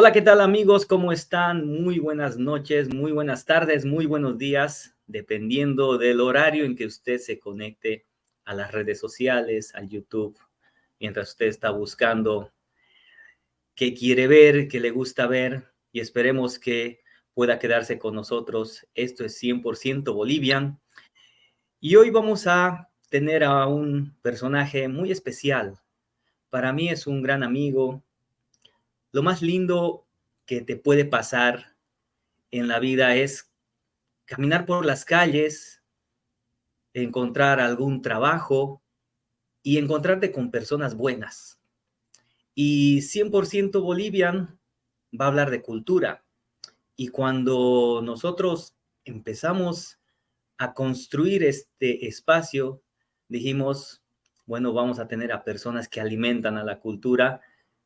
Hola, ¿qué tal amigos? ¿Cómo están? Muy buenas noches, muy buenas tardes, muy buenos días, dependiendo del horario en que usted se conecte a las redes sociales, al YouTube, mientras usted está buscando qué quiere ver, qué le gusta ver, y esperemos que pueda quedarse con nosotros. Esto es 100% Bolivian, y hoy vamos a tener a un personaje muy especial. Para mí es un gran amigo. Lo más lindo que te puede pasar en la vida es caminar por las calles, encontrar algún trabajo y encontrarte con personas buenas. Y 100% Bolivian va a hablar de cultura. Y cuando nosotros empezamos a construir este espacio, dijimos, bueno, vamos a tener a personas que alimentan a la cultura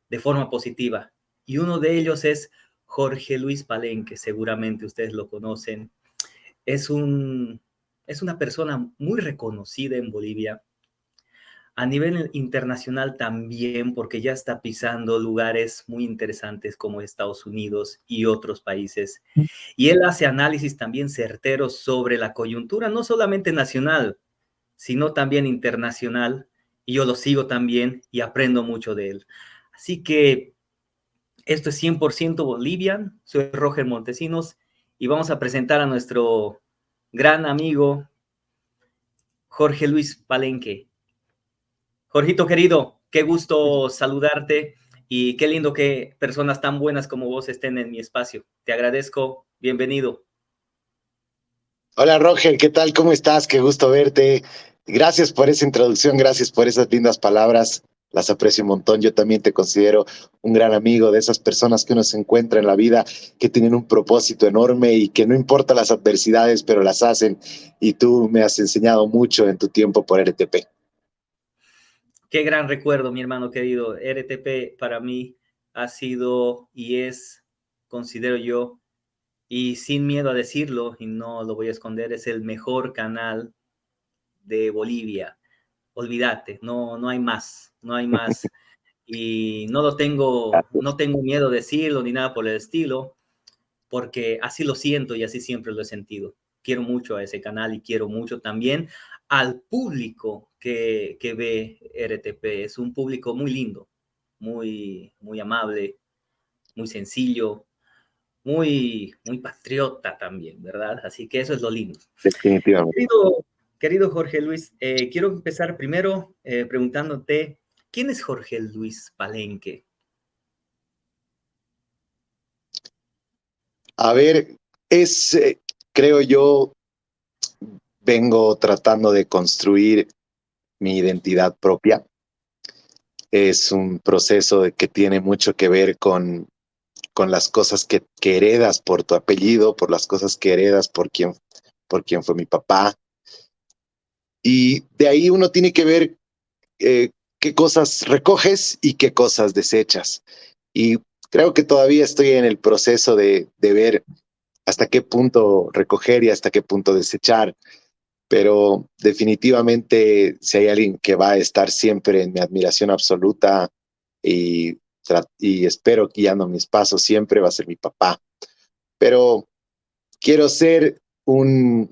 de forma positiva. Y uno de ellos es Jorge Luis Palenque, seguramente ustedes lo conocen. Es, un, es una persona muy reconocida en Bolivia, a nivel internacional también, porque ya está pisando lugares muy interesantes como Estados Unidos y otros países. Y él hace análisis también certeros sobre la coyuntura, no solamente nacional, sino también internacional. Y yo lo sigo también y aprendo mucho de él. Así que esto es 100% Bolivian. Soy Roger Montesinos y vamos a presentar a nuestro gran amigo Jorge Luis Palenque. Jorgito querido, qué gusto saludarte y qué lindo que personas tan buenas como vos estén en mi espacio. Te agradezco, bienvenido. Hola Roger, ¿qué tal? ¿Cómo estás? Qué gusto verte. Gracias por esa introducción, gracias por esas lindas palabras. Las aprecio un montón. Yo también te considero un gran amigo de esas personas que uno se encuentra en la vida, que tienen un propósito enorme y que no importa las adversidades, pero las hacen. Y tú me has enseñado mucho en tu tiempo por RTP. Qué gran recuerdo, mi hermano querido. RTP para mí ha sido y es, considero yo, y sin miedo a decirlo, y no lo voy a esconder, es el mejor canal de Bolivia. Olvídate, no hay más, no hay más. Y no tengo miedo de decirlo ni nada por el estilo, porque así lo siento y así siempre lo he sentido. Quiero mucho a ese canal y quiero mucho también al público que ve RTP. Es un público muy lindo, muy amable, muy sencillo, muy patriota también, ¿verdad? Así que eso es lo lindo. Definitivamente. Querido Jorge Luis, quiero empezar primero preguntándote, ¿quién es Jorge Luis Palenque? A ver, es, creo yo, vengo tratando de construir mi identidad propia. Es un proceso que tiene mucho que ver con las cosas que heredas por tu apellido, por las cosas que heredas por quien fue mi papá. Y de ahí uno tiene que ver qué cosas recoges y qué cosas desechas. Y creo que todavía estoy en el proceso de ver hasta qué punto recoger y hasta qué punto desechar. Pero definitivamente si hay alguien que va a estar siempre en mi admiración absoluta y, y espero guiando mis pasos siempre va a ser mi papá. Pero quiero ser un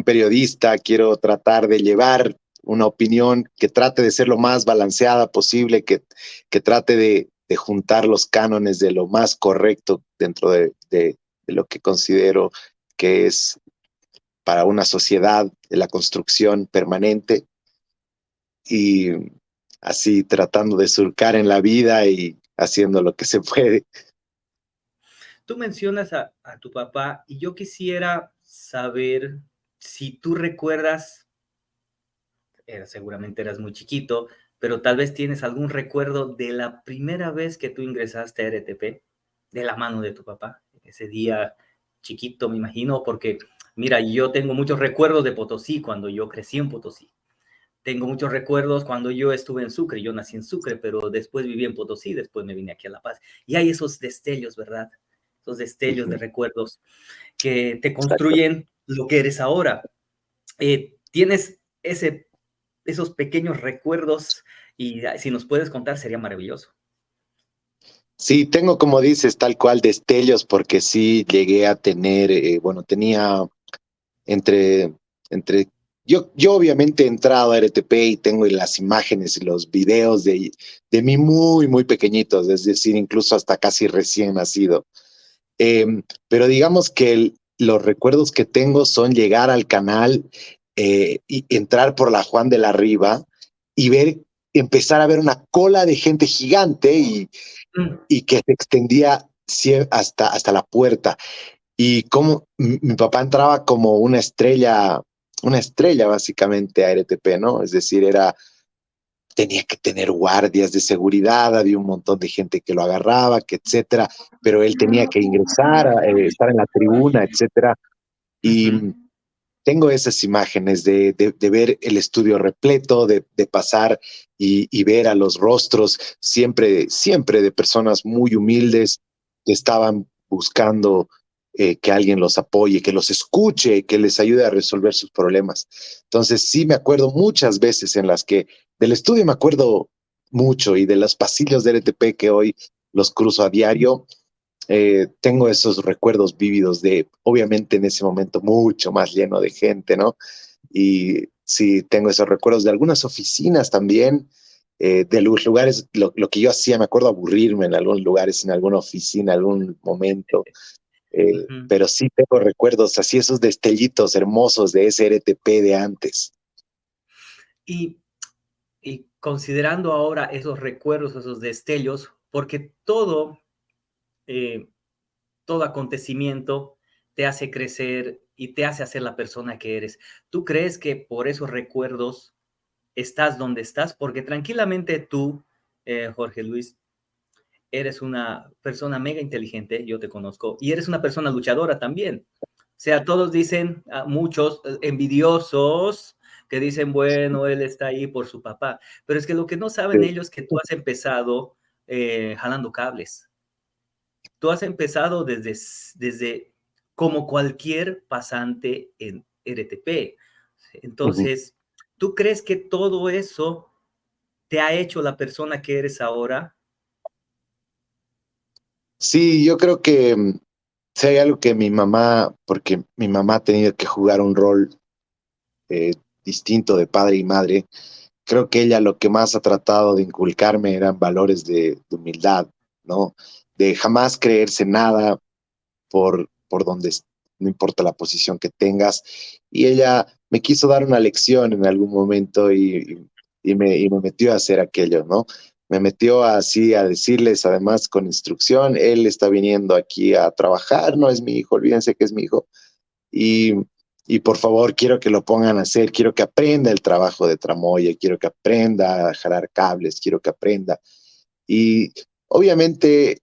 periodista, quiero tratar de llevar una opinión que trate de ser lo más balanceada posible, que trate de juntar los cánones de lo más correcto dentro de lo que considero que es para una sociedad de la construcción permanente y así tratando de surcar en la vida y haciendo lo que se puede. Tú mencionas a tu papá y yo quisiera saber si tú recuerdas, seguramente eras muy chiquito, pero tal vez tienes algún recuerdo de la primera vez que tú ingresaste a RTP, de la mano de tu papá, ese día chiquito, me imagino, porque mira, yo tengo muchos recuerdos de Potosí cuando yo crecí en Potosí. Tengo muchos recuerdos cuando yo estuve en Sucre. Yo nací en Sucre, pero después viví en Potosí, después me vine aquí a La Paz. Y hay esos destellos, ¿verdad? Esos destellos de recuerdos que te Exacto. construyen lo que eres ahora. ¿Tienes esos pequeños recuerdos? Y si nos puedes contar, sería maravilloso. Sí, tengo, como dices, tal cual destellos, porque sí llegué a tener, bueno, tenía entre, entre, yo obviamente he entrado a RTP y tengo las imágenes y los videos de mí muy, muy pequeñitos, es decir, incluso hasta casi recién nacido. Pero digamos que los recuerdos que tengo son llegar al canal y entrar por la Juan de la Riva y empezar a ver una cola de gente gigante Mm, y que se extendía hasta la puerta. Y como mi papá entraba como una estrella básicamente a RTP, ¿no? Es decir, tenía que tener guardias de seguridad, había un montón de gente que lo agarraba, que etcétera, pero él tenía que ingresar, estar en la tribuna, etcétera. Y ujú, tengo esas imágenes de ver el estudio repleto, de pasar y ver a los rostros siempre, siempre de personas muy humildes que estaban buscando que alguien los apoye, que los escuche, que les ayude a resolver sus problemas. Entonces sí me acuerdo muchas veces en las que del estudio me acuerdo mucho y de los pasillos de RTP que hoy los cruzo a diario, tengo esos recuerdos vívidos de, obviamente en ese momento mucho más lleno de gente, ¿no? Y sí, tengo esos recuerdos de algunas oficinas también, de los lugares, lo que yo hacía, me acuerdo aburrirme en algunos lugares, en alguna oficina, algún momento, ujú. pero sí tengo recuerdos así, esos destellitos hermosos de ese RTP de antes. Y, y considerando ahora esos recuerdos, esos destellos, porque eh, todo acontecimiento te hace crecer y te hace ser la persona que eres. ¿Tú crees que por esos recuerdos estás donde estás? Porque tranquilamente tú, Jorge Luis, eres una persona mega inteligente, yo te conozco, y eres una persona luchadora también. O sea, todos dicen, muchos envidiosos, que dicen, bueno, él está ahí por su papá. Pero es que lo que no saben Sí. ellos es que tú has empezado jalando cables. Tú has empezado desde como cualquier pasante en RTP. Ujú. Entonces, ¿tú crees que todo eso te ha hecho la persona que eres ahora? Sí, yo creo que si hay algo que mi mamá, porque mi mamá ha tenido que jugar un rol eh, distinto de padre y madre, creo que ella lo que más ha tratado de inculcarme eran valores de humildad, ¿no? De jamás creerse nada por donde, no importa la posición que tengas. Y ella me quiso dar una lección en algún momento y me metió a hacer aquello, ¿no? Me metió así a decirles, además con instrucción, él está viniendo aquí a trabajar, no es mi hijo, olvídense que es mi hijo, y, y por favor quiero que lo pongan a hacer, quiero que aprenda el trabajo de tramoya, quiero que aprenda a jalar cables, quiero que aprenda. Y obviamente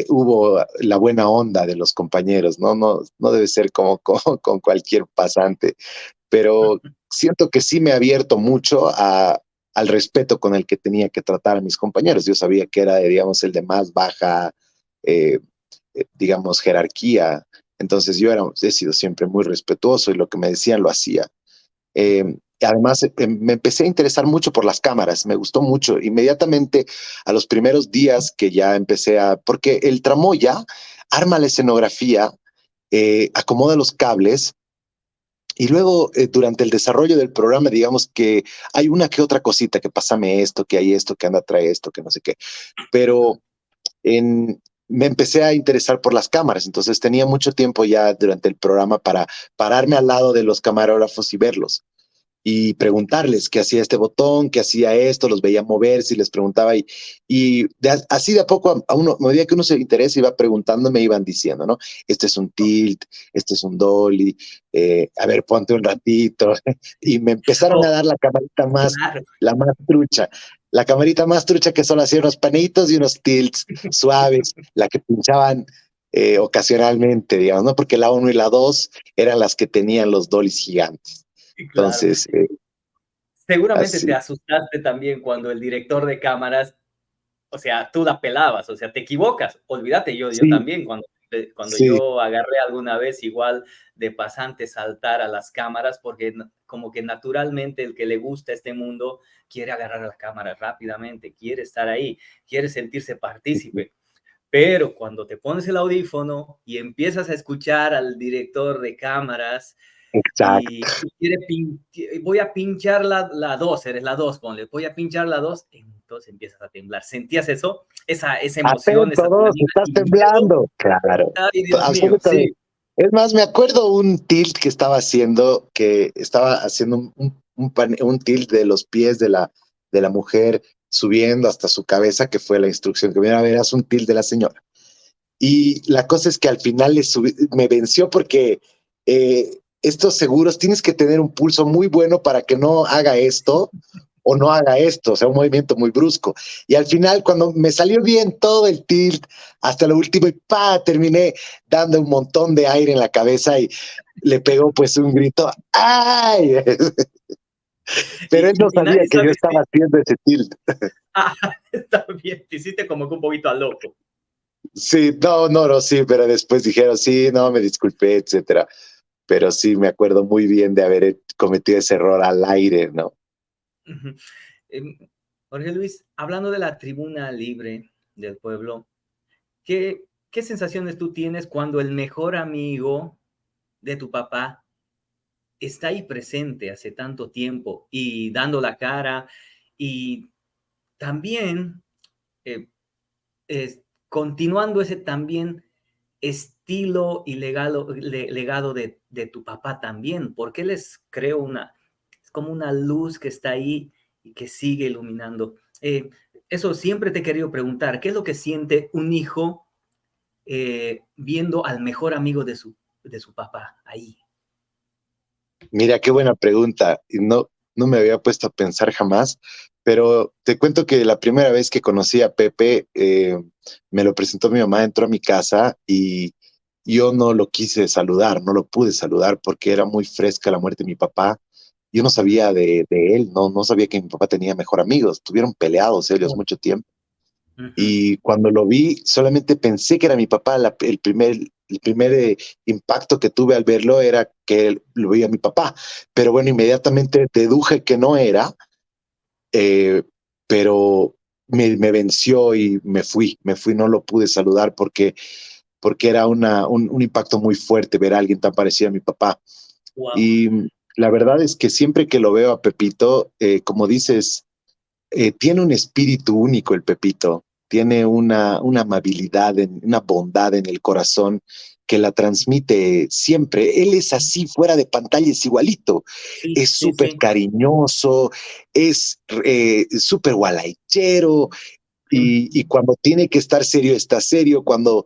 hubo la buena onda de los compañeros, ¿no? No debe ser como con cualquier pasante, pero siento que sí me ha abierto mucho al respeto con el que tenía que tratar a mis compañeros. Yo sabía que era, digamos, el de más baja, eh, digamos, jerarquía. Entonces he sido siempre muy respetuoso y lo que me decían lo hacía. Además, me empecé a interesar mucho por las cámaras, me gustó mucho. Inmediatamente a los primeros días que ya porque el tramoya arma la escenografía, acomoda los cables y luego durante el desarrollo del programa, digamos que hay una que otra cosita, que pásame esto, que hay esto, que anda, trae esto, que no sé qué. Pero me empecé a interesar por las cámaras, entonces tenía mucho tiempo ya durante el programa para pararme al lado de los camarógrafos y verlos y preguntarles qué hacía este botón, qué hacía esto, los veía moverse y les preguntaba así de a poco a uno, a medida que uno se interesa iba preguntando, me iban diciendo, ¿no? Este es un tilt, este es un dolly, a ver, ponte un ratito y me empezaron a Oh, dar claro. la más trucha. La camarita más trucha que solo hacía unos panitos y unos tilts suaves, la que pinchaban ocasionalmente, digamos, ¿no? Porque la uno y la 2 eran las que tenían los dollies gigantes. Sí, claro. Entonces, Seguramente te así. asustaste también cuando el director de cámaras, o sea, tú la pelabas, o sea, te equivocas. Olvídate, yo Sí, también, cuando sí, yo agarré alguna vez igual de pasante saltar a las cámaras, porque como que naturalmente el que le gusta este mundo quiere agarrar a la cámara rápidamente, quiere estar ahí, quiere sentirse partícipe. Pero cuando te pones el audífono y empiezas a escuchar al director de cámaras y Exacto. quiere voy a pinchar la 2, eres la 2, ponle, voy a pinchar la 2, entonces empiezas a temblar. ¿Sentías eso? Esa emoción, esa Atento, dos, adrenalina estás y miedo. temblando. Claro, Ay, Dios mío, absolutamente. sí. Es más, me acuerdo un tilt que estaba haciendo un tilt de los pies de la mujer subiendo hasta su cabeza, que fue la instrucción que me iba a ver, haz un tilt de la señora. Y la cosa es que al final me venció porque estos seguros tienes que tener un pulso muy bueno para que no haga esto o no haga esto, o sea, un movimiento muy brusco. Y al final, cuando me salió bien todo el tilt, hasta lo último, y pa, terminé dando un montón de aire en la cabeza y le pegó pues un grito, ¡ay! Pero él no Y sabía nadie que yo sabe si... estaba haciendo ese tilt. Ah, está bien, te hiciste como que un poquito a loco. Sí, no, no, no, sí, pero después dijeron, sí, no, me disculpé, etcétera. Pero sí me acuerdo muy bien de haber cometido ese error al aire, ¿no? Ujú. Em, Jorge Luis, hablando de la tribuna libre del pueblo, ¿qué sensaciones tú tienes cuando el mejor amigo de tu papá está ahí presente hace tanto tiempo y dando la cara y también eh, continuando ese también estilo y legado de tu papá también? Porque él es, creo, es como una luz que está ahí y que sigue iluminando. Eso siempre te he querido preguntar, ¿qué es lo que siente un hijo viendo al mejor amigo de su papá ahí? Mira, qué buena pregunta. Y no, no me había puesto a pensar jamás, pero te cuento que la primera vez que conocí a Pepe, me lo presentó mi mamá, entró a mi casa y yo no lo quise saludar, no lo pude saludar porque era muy fresca la muerte de mi papá. Yo no sabía de él, no, no sabía que mi papá tenía mejor amigos, estuvieron peleados ellos Oh, mucho tiempo. ujú. Y cuando lo vi, solamente pensé que era mi papá. El primer impacto que tuve al verlo era que lo veía mi papá. Pero bueno, inmediatamente deduje que no era, eh, pero me venció y me fui, no lo pude saludar porque era un impacto muy fuerte ver a alguien tan parecido a mi papá. Wow. Y la verdad es que siempre que lo veo a Pepito, como dices, tiene un espíritu único el Pepito, tiene una amabilidad, una bondad en el corazón que la transmite siempre. Él es así, fuera de pantalla es igualito, Sí, es sí, súper sí. cariñoso, es súper gualaichero. Mm. Y cuando tiene que estar serio, está serio. Cuando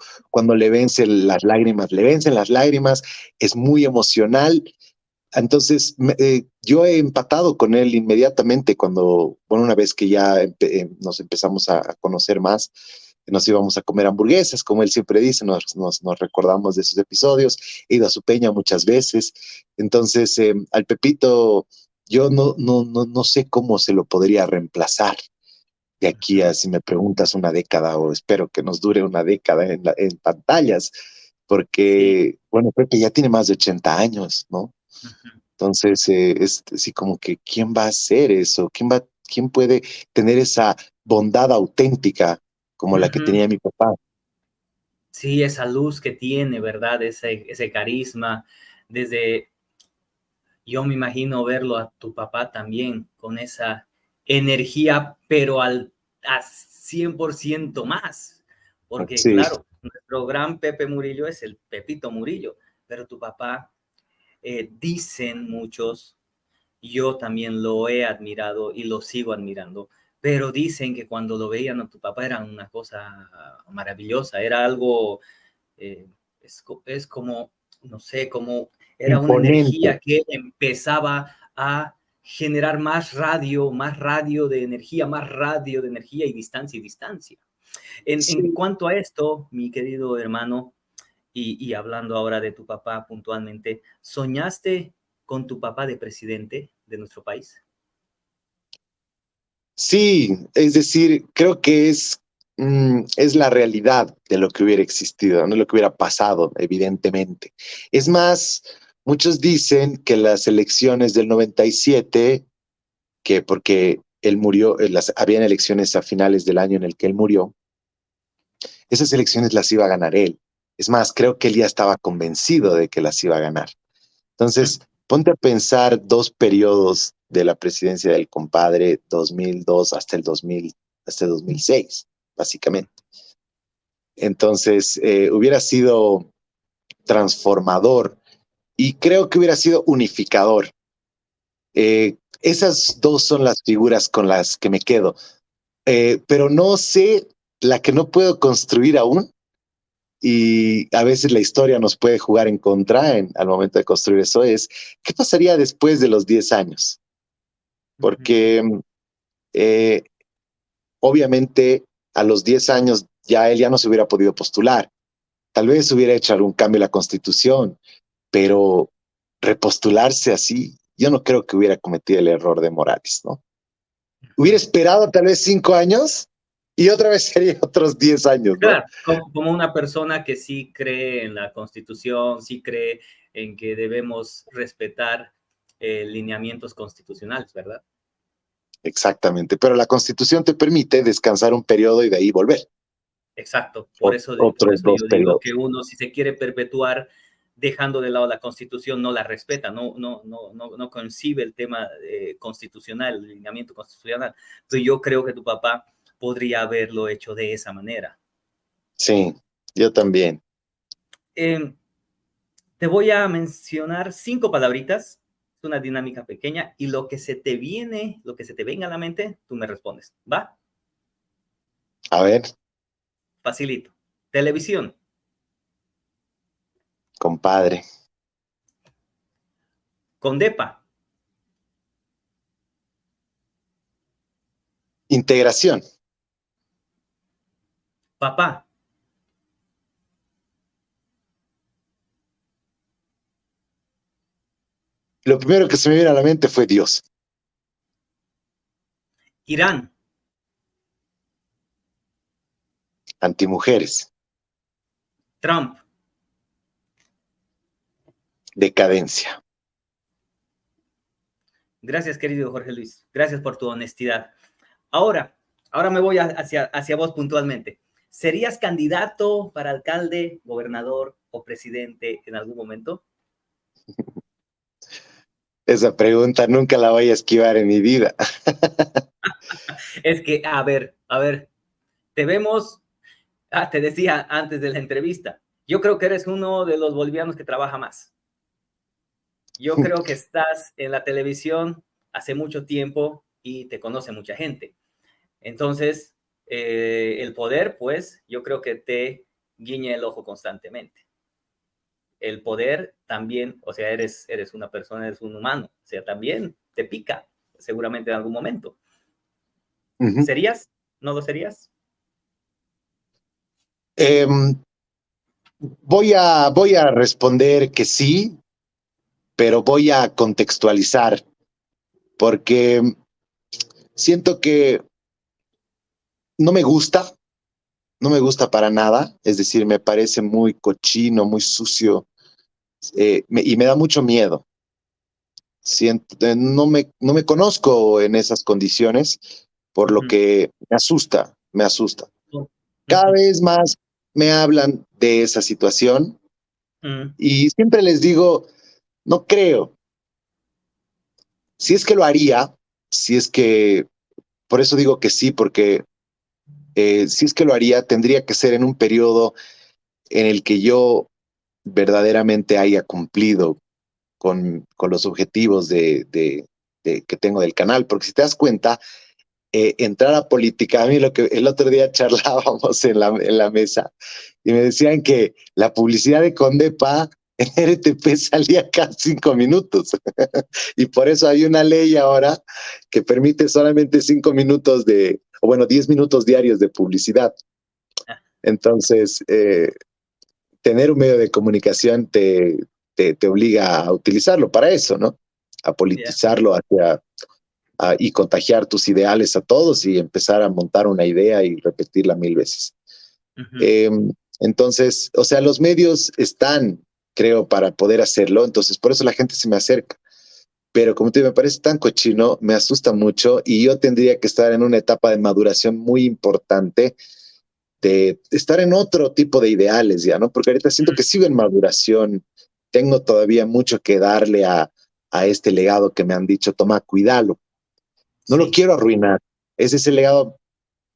le vencen las lágrimas, es muy emocional. Entonces, yo he empatado con él inmediatamente bueno, una vez que ya nos empezamos a conocer más, nos íbamos a comer hamburguesas, como él siempre dice, nos recordamos de esos episodios, he ido a su peña muchas veces. Entonces, al Pepito, yo no sé cómo se lo podría reemplazar de aquí Ujú. a, si me preguntas, una década, o espero que nos dure una década en pantallas, Sí. porque, bueno, Pepe ya tiene más de 80 años, ¿no? Ujú. Entonces, es así como que, ¿quién va a hacer eso? ¿Quién puede tener esa bondad auténtica como la que Ujú. tenía mi papá? Sí, esa luz que tiene, ¿verdad? Ese carisma. Desde, yo me imagino verlo a tu papá también con esa energía, pero a 100% más. Porque Sí, claro, nuestro gran Pepe Murillo es el Pepito Murillo, pero tu papá, dicen muchos, yo también lo he admirado y lo sigo admirando, pero dicen que cuando lo veían a tu papá era una cosa maravillosa, era algo, eh, es como, no sé, como era una imponente. energía que empezaba a generar más radio de energía y distancia. En Sí, cuanto a esto, mi querido hermano, y hablando ahora de tu papá puntualmente, ¿soñaste con tu papá de presidente de nuestro país? sí, es decir, creo que es la realidad de lo que hubiera existido, no lo que hubiera pasado, evidentemente. Es más, muchos dicen que las elecciones del 97, que porque él murió, habían elecciones a finales del año en el que él murió, esas elecciones las iba a ganar él. Es más, creo que él ya estaba convencido de que las iba a ganar. Entonces, ponte a pensar 2 periodos de la presidencia del compadre, 2002 hasta el 2000, hasta el 2006, básicamente. Entonces, hubiera sido transformador y creo que hubiera sido unificador. Esas dos son las figuras con las que me quedo. Pero no sé, la que no puedo construir aún, y a veces la historia nos puede jugar en contra al momento de construir eso, es ¿qué pasaría después de los 10 años? Porque eh, obviamente a los 10 años ya él ya no se hubiera podido postular. Tal vez hubiera hecho algún cambio en la constitución, pero repostularse así, yo no creo que hubiera cometido el error de Morales, ¿no? Hubiera esperado tal vez 5 años y otra vez sería otros 10 años, ¿no? Claro, como una persona que sí cree en la Constitución, sí cree en que debemos respetar lineamientos constitucionales, ¿verdad? Exactamente, pero la Constitución te permite descansar un periodo y de ahí volver. Exacto, por Otros eso dos yo digo que periodos. uno, si se quiere perpetuar dejando de lado la Constitución, no la respeta, no concibe el tema constitucional, el lineamiento constitucional. Pero yo creo que tu papá podría haberlo hecho de esa manera. Sí, yo también. Eh, Te voy a mencionar 5 palabritas, es una dinámica pequeña, y lo que se te viene, lo que se te venga a la mente, tú me respondes, ¿va? A ver, Facilito. Televisión, compadre. Condepa, Integración. papá, Lo primero que se me viene a la mente fue Dios. Irán, Antimujeres. Trump. Decadencia. Gracias, querido Jorge Luis. Gracias por tu honestidad. Ahora, ahora me voy hacia vos puntualmente. ¿Serías candidato para alcalde, gobernador o presidente en algún momento? Esa pregunta nunca la voy a esquivar en mi vida. Es que, a ver, te vemos, te decía antes de la entrevista, yo creo que eres uno de los bolivianos que trabaja más. Yo creo que estás en la televisión hace mucho tiempo y te conoce mucha gente. Entonces, el poder, pues, yo creo que te guiña el ojo constantemente. El poder también, o sea, eres una persona, eres un humano, o sea, también te pica, seguramente en algún momento. ¿Serías? ¿No lo serías? Voy a responder que sí, pero voy a contextualizar porque siento que no me gusta, no me gusta para nada, es decir, me parece muy cochino, muy sucio, y me da mucho miedo. Siento, no me conozco en esas condiciones, por lo que me asusta, me asusta. Cada vez más me hablan de esa situación y siempre les digo, no creo. Si es que lo haría, si es que, por eso digo que sí, porque si es que lo haría, tendría que ser en un periodo en el que yo verdaderamente haya cumplido con los objetivos que tengo del canal, porque si te das cuenta, entrar a política, a mí lo que el otro día charlábamos en la mesa y me decían que la publicidad de Condepa en RTP salía cada 5 minutos y por eso hay una ley ahora que permite solamente 5 minutos o bueno, 10 minutos diarios de publicidad. Entonces, tener un medio de comunicación te obliga a utilizarlo para eso, ¿no? A politizarlo y contagiar tus ideales a todos y empezar a montar una idea y repetirla 1000 veces. Entonces, o sea, los medios están, creo, para poder hacerlo, entonces por eso la gente se me acerca. Pero como te digo, me parece tan cochino, me asusta mucho y yo tendría que estar en una etapa de maduración muy importante de estar en otro tipo de ideales ya, ¿no? Porque ahorita siento que sigo en maduración, tengo todavía mucho que darle a este legado que me han dicho, toma, cuídalo, no lo Sí. quiero arruinar. Ese es el legado,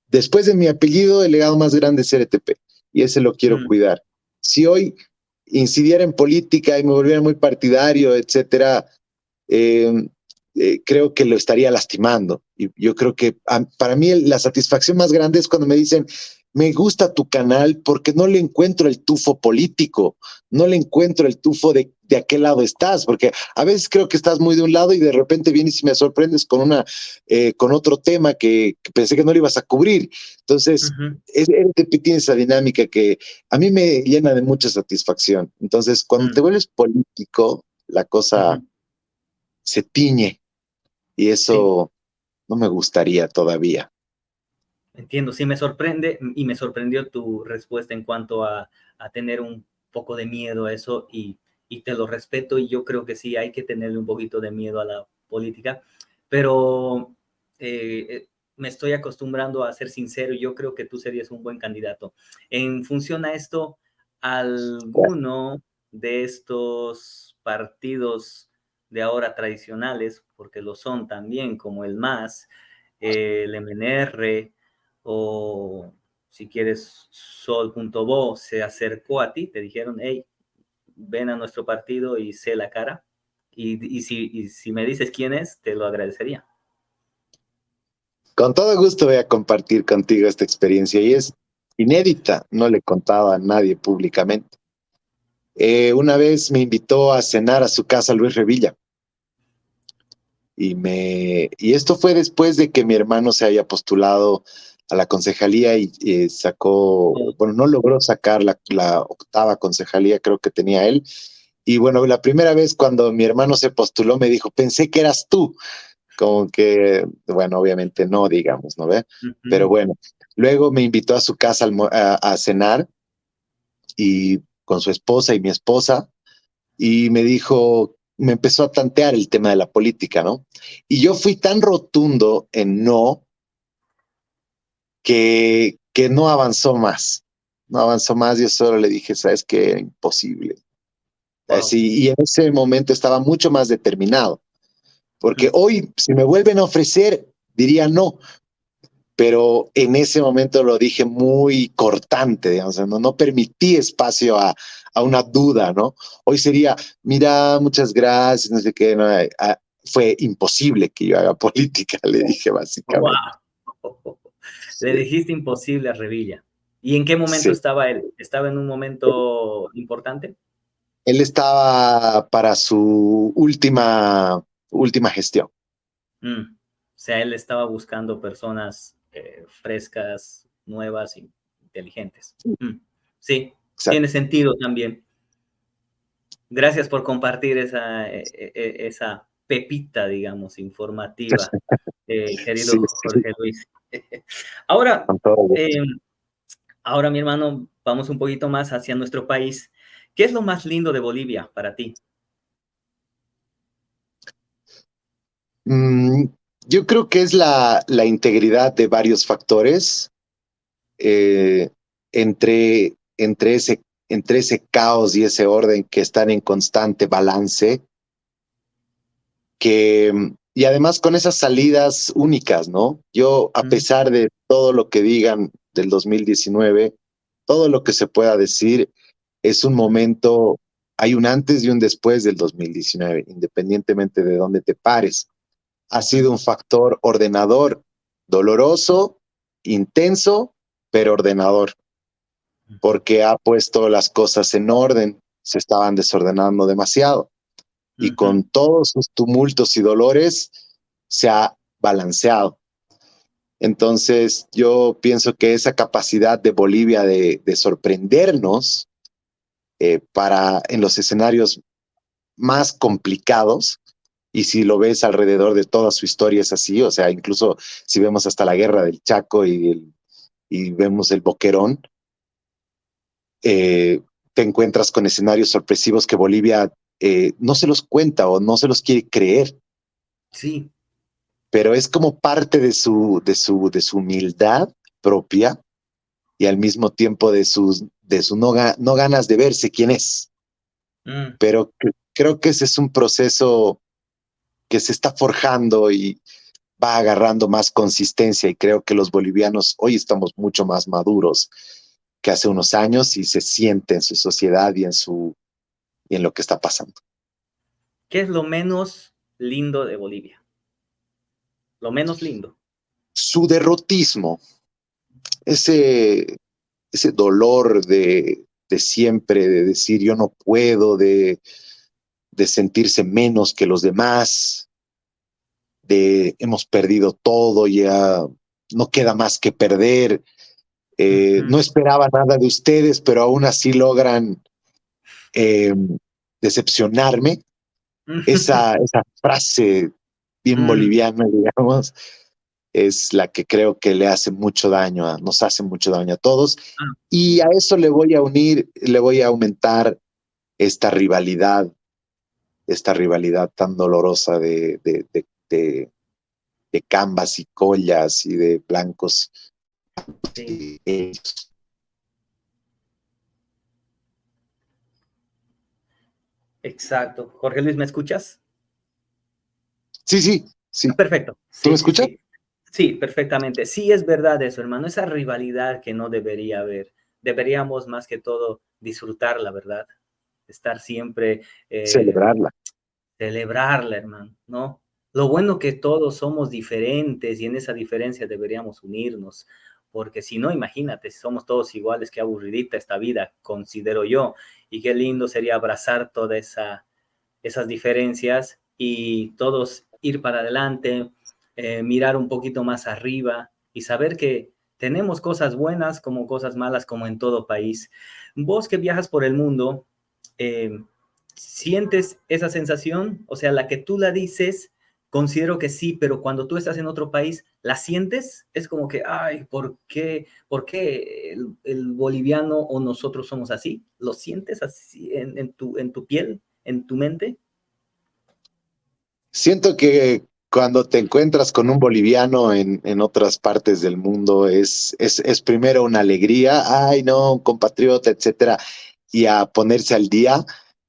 después de mi apellido, el legado más grande es RTP, y ese lo quiero Mm, cuidar. Si hoy incidiera en política y me volviera muy partidario, etcétera, eh, creo que lo estaría lastimando. Y yo creo que para mí la satisfacción más grande es cuando me dicen, me gusta tu canal porque no le encuentro el tufo político, no le encuentro el tufo de a qué lado estás, porque a veces creo que estás muy de un lado y de repente vienes y me sorprendes con otro tema que pensé que no lo ibas a cubrir. Entonces, ujú, tiene esa dinámica que a mí me llena de mucha satisfacción. Entonces, cuando te mm, vuelves político, la cosa ujú. se tiñe y Sí, eso no me gustaría todavía. entiendo. Sí, me sorprende y me sorprendió tu respuesta en cuanto a tener un poco de miedo a eso y te lo respeto y yo creo que sí hay que tenerle un poquito de miedo a la política, pero me estoy acostumbrando a ser sincero y yo creo que tú serías un buen candidato. En función a esto, ¿alguno de estos partidos de ahora tradicionales, porque lo son también, como el MAS, el MNR, o si quieres Sol.bo, se acercó a ti, te dijeron, hey, ven a nuestro partido y sé la cara? Y si me dices quién es, te lo agradecería. Con todo gusto voy a compartir contigo esta experiencia y es inédita, no le he contado a nadie públicamente. Una vez me invitó a cenar a su casa Luis Revilla y esto fue después de que mi hermano se haya postulado a la concejalía y sacó, Oh, bueno, no logró sacar la octava concejalía, creo que tenía él. Y bueno, la primera vez cuando mi hermano se postuló me dijo, pensé que eras tú, como que, bueno, obviamente no, digamos, ¿no ve? Pero ujú. bueno, luego me invitó a su casa a cenar y con su esposa y mi esposa y me dijo, me empezó a tantear el tema de la política, ¿no? Y yo fui tan rotundo en no que no avanzó más. No avanzó más, yo solo le dije, ¿sabes qué? Imposible. Wow. Así, y en ese momento estaba mucho más determinado, porque Mm. hoy, si me vuelven a ofrecer, diría no, pero en ese momento lo dije muy cortante, digamos, no permití espacio a una duda, ¿no? Hoy sería, mira, muchas gracias, no sé qué, no, fue imposible que yo haga política, le dije básicamente. Wow. Le Sí, dijiste imposible a Revilla. ¿Y en qué momento sí. estaba él? ¿Estaba en un momento importante? Él estaba para su última gestión. O sea, él estaba buscando personas frescas, nuevas, inteligentes. Sí, tiene Exacto. sentido también. Gracias por compartir esa pepita, digamos, informativa, querido Sí, sí, Jorge Luis. Ahora, con todo eh, gusto. ahora, mi hermano, vamos un poquito más hacia nuestro país. ¿Qué es lo más lindo de Bolivia para ti? Mm, yo creo que es la integridad de varios factores eh, entre ese caos y ese orden que están en constante balance, y además con esas salidas únicas, ¿no? Yo, a Mm, pesar de todo lo que digan del 2019, todo lo que se pueda decir, es un ujú, momento, hay un antes y un después del 2019, independientemente de dónde te pares. Ha ujú, sido un factor ordenador, doloroso, intenso, pero ordenador, porque ha puesto las cosas en orden, se estaban desordenando demasiado y ujú, con todos sus tumultos y dolores se ha balanceado. Entonces yo pienso que esa capacidad de Bolivia de sorprendernos para en los escenarios más complicados, y si lo ves alrededor de toda su historia es así, o sea, incluso si vemos hasta la guerra del Chaco y vemos el Boquerón, eh, te encuentras con escenarios sorpresivos que Bolivia no se los cuenta o no se los quiere creer, sí, pero es como parte de su humildad propia y al mismo tiempo de su no ganas de verse quién es. Pero creo que ese es un proceso que se está forjando y va agarrando más consistencia, y creo que los bolivianos hoy estamos mucho más maduros que hace unos años y se siente en su sociedad y en lo que está pasando. ¿Qué es lo menos lindo de Bolivia? Lo menos lindo. Su derrotismo, ese, ese dolor de siempre, de decir yo no puedo, de sentirse menos que los demás, de hemos perdido todo, ya no queda más que perder. No esperaba nada de ustedes, pero aún así logran eh, decepcionarme. Esa frase bien boliviana, digamos, es la que creo que le hace mucho daño, nos hace mucho daño a todos. Y a eso le voy a unir, le voy a aumentar esta rivalidad tan dolorosa de cambas y collas y de blancos. Sí. Exacto. Jorge Luis, ¿me escuchas? Sí. Perfecto. ¿Tú me Sí, sí, escuchas? sí. Sí, perfectamente. Sí, es verdad eso, hermano. Esa rivalidad que no debería haber. Deberíamos más que todo disfrutar, la verdad. Estar siempre, Celebrarla. celebrarla, hermano, ¿no? Lo bueno que todos somos diferentes y en esa diferencia deberíamos unirnos, porque si no, imagínate, si somos todos iguales, qué aburridita esta vida, considero yo, y qué lindo sería abrazar todas esas diferencias y todos ir para adelante, mirar un poquito más arriba y saber que tenemos cosas buenas como cosas malas como en todo país. Vos que viajas por el mundo, ¿sientes esa sensación? O sea, la que tú la dices, considero que sí, pero cuando tú estás en otro país, ¿la sientes? Es como que, ay, por qué el boliviano o nosotros somos así? ¿Lo sientes así en tu piel, en tu mente? Siento que cuando te encuentras con un boliviano en otras partes del mundo es primero una alegría, ay no, un compatriota, etcétera, y a ponerse al día,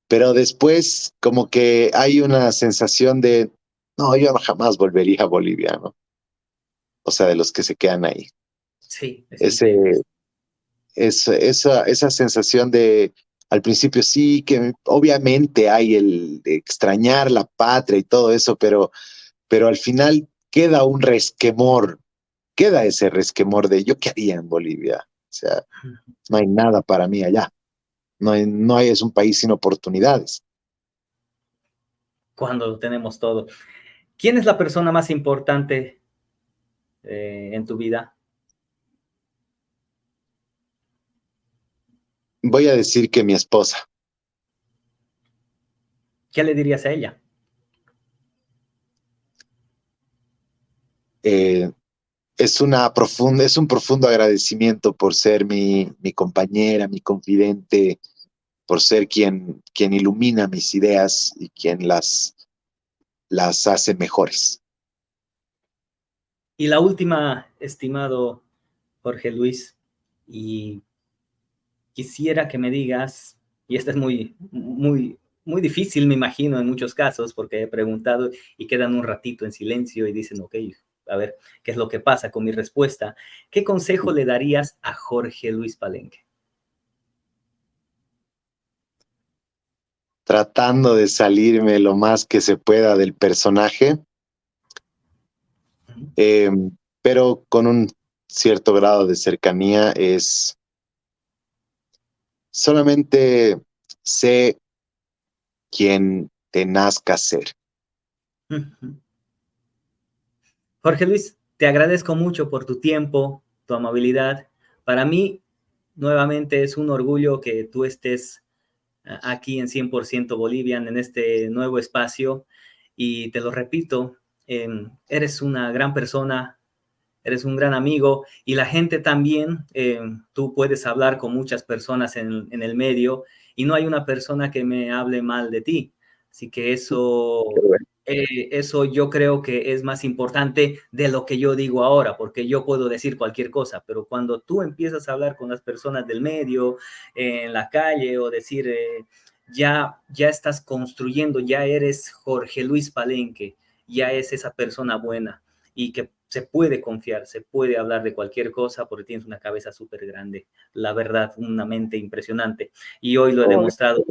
pero después como que hay una sensación de, no, yo jamás volvería a Bolivia, ¿no? O sea, de los que se quedan ahí. Sí, es increíble. Ese, esa sensación de, al principio sí, que obviamente hay el de extrañar la patria y todo eso, pero al final queda un resquemor, queda ese resquemor de yo qué haría en Bolivia. O sea, no hay nada para mí allá. No hay, es un país sin oportunidades. Cuando lo tenemos todo. ¿Quién es la persona más importante en tu vida? Voy a decir que mi esposa ¿Qué le dirías a ella? eh, es un profundo agradecimiento por ser mi compañera, mi confidente, por ser quien ilumina mis ideas y quien las hace mejores. Y la última, estimado Jorge Luis, y quisiera que me digas, y esta es muy difícil, me imagino, en muchos casos, porque he preguntado y quedan un ratito en silencio y dicen, ok, a ver, ¿qué es lo que pasa con mi respuesta? ¿Qué consejo le darías a Jorge Luis Palenque? Tratando de salirme lo más que se pueda del personaje, eh, pero con un cierto grado de cercanía, es solamente sé quien te nazca ser. Jorge Luis, te agradezco mucho por tu tiempo, tu amabilidad. Para mí, nuevamente, es un orgullo que tú estés aquí en 100% Bolivian, en este nuevo espacio. Y te lo repito, eres una gran persona, eres un gran amigo y la gente también, tú puedes hablar con muchas personas en el medio y no hay una persona que me hable mal de ti. Así que eso Eso yo creo que es más importante de lo que yo digo ahora, porque yo puedo decir cualquier cosa, pero cuando tú empiezas a hablar con las personas del medio, en la calle, o decir, ya estás construyendo, ya eres Jorge Luis Palenque, ya es esa persona buena y que se puede confiar, se puede hablar de cualquier cosa porque tienes una cabeza súper grande, la verdad, una mente impresionante. Y hoy lo he Oh, demostrado.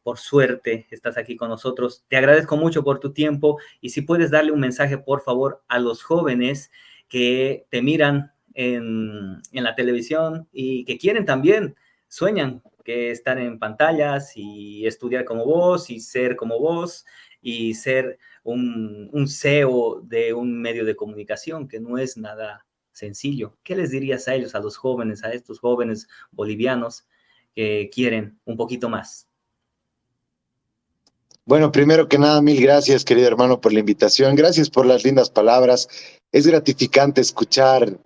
Por suerte estás aquí con nosotros. Te agradezco mucho por tu tiempo y si puedes darle un mensaje, por favor, a los jóvenes que te miran en la televisión y que quieren también, sueñan que estar en pantallas y estudiar como vos y ser como vos y ser un CEO de un medio de comunicación, que no es nada sencillo. ¿Qué les dirías a ellos, a los jóvenes, a estos jóvenes bolivianos que quieren un poquito más? bueno, primero que nada, mil gracias, querido hermano, por la invitación. Gracias por las lindas palabras. Es gratificante escuchar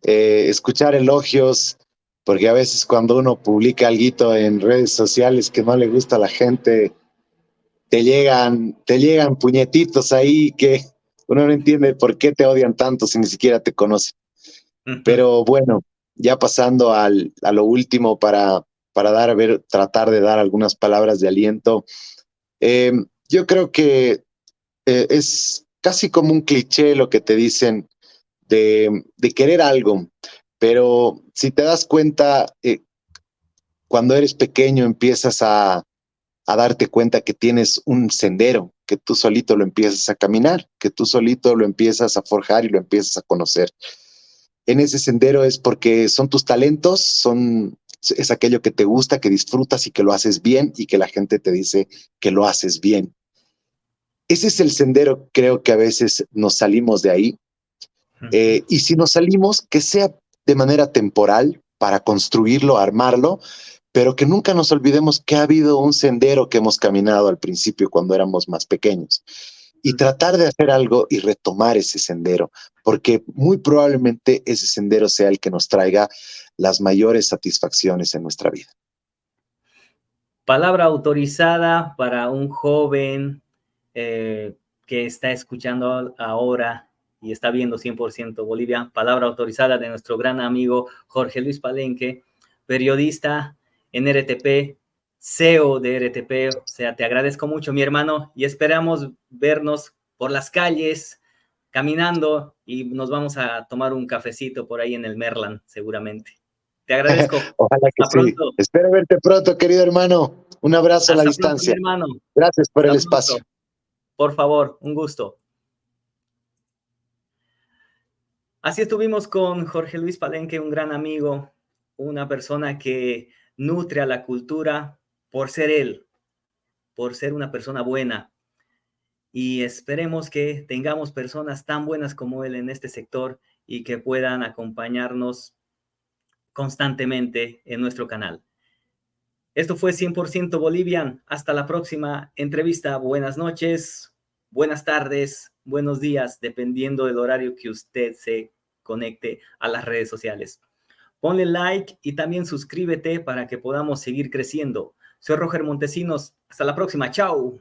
elogios, porque a veces cuando uno publica algo en redes sociales que no le gusta a la gente, te llegan puñetitos ahí que uno no entiende por qué te odian tanto si ni siquiera te conocen. Pero bueno, ya pasando a lo último para tratar de dar algunas palabras de aliento. Eh, yo creo que es casi como un cliché lo que te dicen de querer algo, pero si te das cuenta, cuando eres pequeño empiezas a darte cuenta que tienes un sendero, que tú solito lo empiezas a caminar, que tú solito lo empiezas a forjar y lo empiezas a conocer. En ese sendero es porque son tus talentos, es aquello que te gusta, que disfrutas y que lo haces bien y que la gente te dice que lo haces bien. Ese es el sendero, creo que a veces nos salimos de ahí. Y si nos salimos, que sea de manera temporal para construirlo, armarlo, pero que nunca nos olvidemos que ha habido un sendero que hemos caminado al principio cuando éramos más pequeños y tratar de hacer algo y retomar ese sendero, porque muy probablemente ese sendero sea el que nos traiga las mayores satisfacciones en nuestra vida. Palabra autorizada para un joven que está escuchando ahora y está viendo 100% Bolivia. Palabra autorizada de nuestro gran amigo Jorge Luis Palenque, periodista en RTP, CEO de RTP. O sea, te agradezco mucho, mi hermano, y esperamos vernos por las calles, caminando, y nos vamos a tomar un cafecito por ahí en el Merland, seguramente. Te agradezco. Ojalá que Hasta sí. pronto. Espero verte pronto, querido hermano. Un abrazo a la Hasta pronto, mi distancia. hermano. Gracias por el Hasta espacio. pronto. Por favor, un gusto. Así estuvimos con Jorge Luis Palenque, un gran amigo, una persona que nutre a la cultura por ser él, por ser una persona buena. Y esperemos que tengamos personas tan buenas como él en este sector y que puedan acompañarnos constantemente en nuestro canal. Esto fue 100% Bolivian. Hasta la próxima entrevista. Buenas noches, buenas tardes, buenos días, dependiendo del horario que usted se conecte a las redes sociales. Ponle like y también suscríbete para que podamos seguir creciendo. Soy Roger Montesinos. Hasta la próxima. Chao.